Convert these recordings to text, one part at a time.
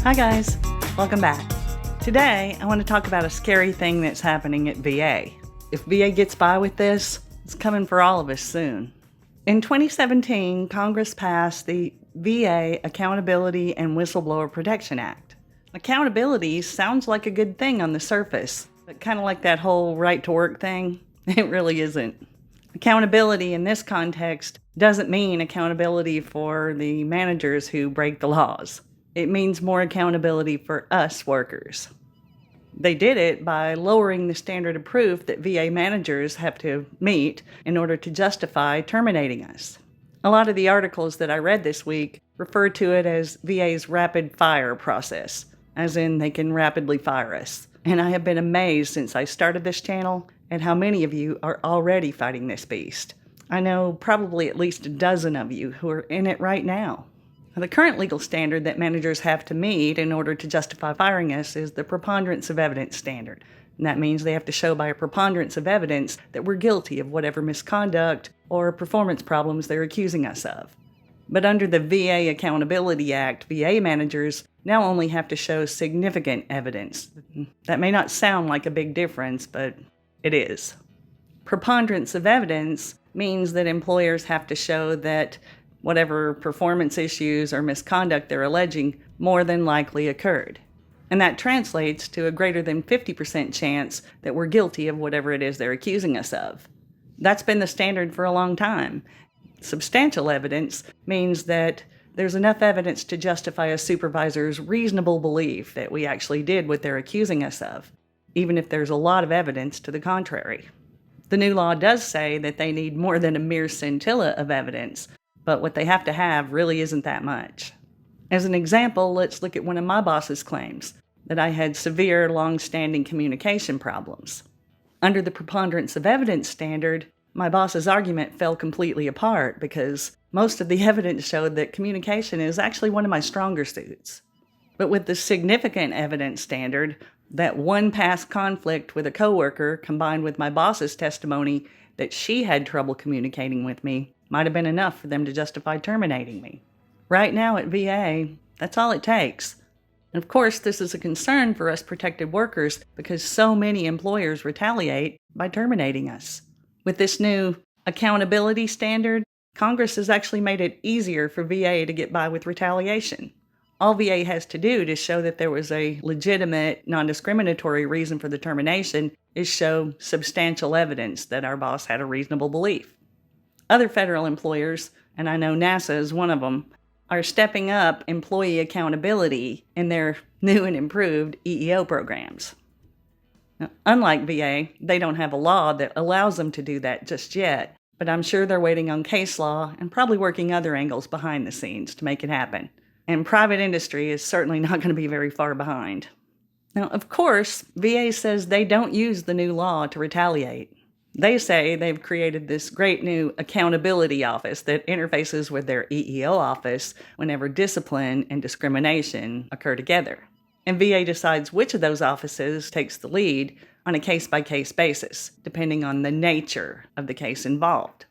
Hi guys, welcome back. Today, I want to talk about a scary thing that's happening at VA. If VA gets by with this, it's coming for all of us soon. In 2017, Congress passed the VA Accountability and Whistleblower Protection Act. Accountability sounds like a good thing on the surface, but kind of like that whole right to work thing, it really isn't. Accountability in this context doesn't mean accountability for the managers who break the laws. It means more accountability for us workers. They did it by lowering the standard of proof that VA managers have to meet in order to justify terminating us. A lot of the articles that I read this week refer to it as VA's rapid fire process, as in they can rapidly fire us. And I have been amazed since I started this channel at how many of you are already fighting this beast. I know probably at least a dozen of you who are in it right now. The current legal standard that managers have to meet in order to justify firing us is the preponderance of evidence standard. And that means they have to show by a preponderance of evidence that we're guilty of whatever misconduct or performance problems they're accusing us of. But under the VA Accountability Act, VA managers now only have to show significant evidence. That may not sound like a big difference, but it is. Preponderance of evidence means that employers have to show that whatever performance issues or misconduct they're alleging more than likely occurred. And that translates to a greater than 50% chance that we're guilty of whatever it is they're accusing us of. That's been the standard for a long time. Substantial evidence means that there's enough evidence to justify a supervisor's reasonable belief that we actually did what they're accusing us of, even if there's a lot of evidence to the contrary. The new law does say that they need more than a mere scintilla of evidence, but what they have to have really isn't that much. As an example, let's look at one of my boss's claims, that I had severe, long-standing communication problems. Under the preponderance of evidence standard, my boss's argument fell completely apart because most of the evidence showed that communication is actually one of my stronger suits. But with the significant evidence standard, that one past conflict with a coworker combined with my boss's testimony that she had trouble communicating with me might have been enough for them to justify terminating me. Right now at VA, that's all it takes. And of course, this is a concern for us protected workers because so many employers retaliate by terminating us. With this new accountability standard, Congress has actually made it easier for VA to get by with retaliation. All VA has to do to show that there was a legitimate, non-discriminatory reason for the termination is show substantial evidence that our boss had a reasonable belief. Other federal employers, and I know NASA is one of them, are stepping up employee accountability in their new and improved EEO programs. Now, unlike VA, they don't have a law that allows them to do that just yet, but I'm sure they're waiting on case law and probably working other angles behind the scenes to make it happen. And private industry is certainly not going to be very far behind. Now, of course, VA says they don't use the new law to retaliate. They say they've created this great new accountability office that interfaces with their EEO office whenever discipline and discrimination occur together. And VA decides which of those offices takes the lead on a case-by-case basis, depending on the nature of the case involved.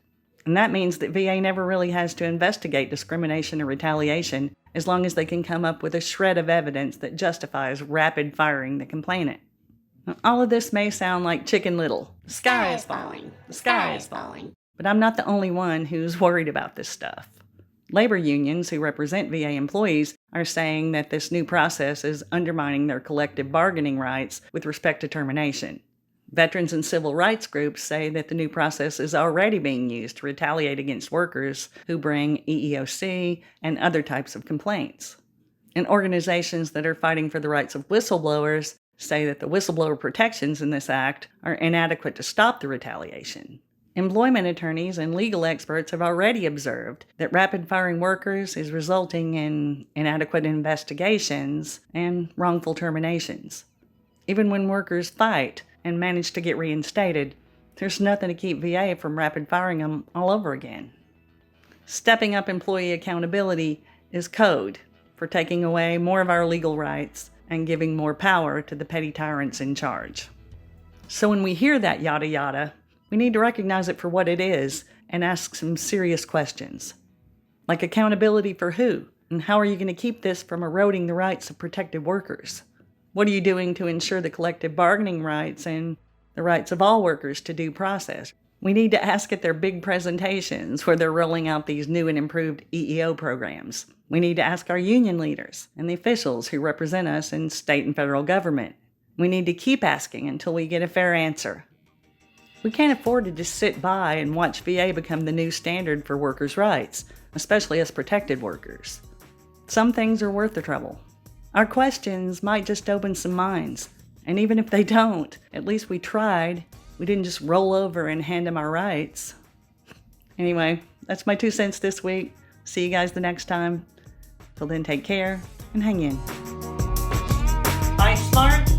And that means that VA never really has to investigate discrimination or retaliation as long as they can come up with a shred of evidence that justifies rapid firing the complainant. Now, all of this may sound like Chicken Little. The sky is falling. The sky is falling. But I'm not the only one who's worried about this stuff. Labor unions who represent VA employees are saying that this new process is undermining their collective bargaining rights with respect to termination. Veterans and civil rights groups say that the new process is already being used to retaliate against workers who bring EEOC and other types of complaints. And organizations that are fighting for the rights of whistleblowers say that the whistleblower protections in this act are inadequate to stop the retaliation. Employment attorneys and legal experts have already observed that rapid-firing workers is resulting in inadequate investigations and wrongful terminations. Even when workers fight and manage to get reinstated, there's nothing to keep VA from rapid-firing them all over again. Stepping up employee accountability is code for taking away more of our legal rights and giving more power to the petty tyrants in charge. So when we hear that yada yada, we need to recognize it for what it is and ask some serious questions. Like accountability for who? And how are you going to keep this from eroding the rights of protected workers? What are you doing to ensure the collective bargaining rights and the rights of all workers to due process? We need to ask at their big presentations where they're rolling out these new and improved EEO programs. We need to ask our union leaders and the officials who represent us in state and federal government. We need to keep asking until we get a fair answer. We can't afford to just sit by and watch VA become the new standard for workers' rights, especially as protected workers. Some things are worth the trouble. Our questions might just open some minds, and even if they don't, at least we tried. We didn't just roll over and hand them our rights. Anyway, that's my 2 cents this week. See you guys the next time. Till then, take care and hang in. Fight smart,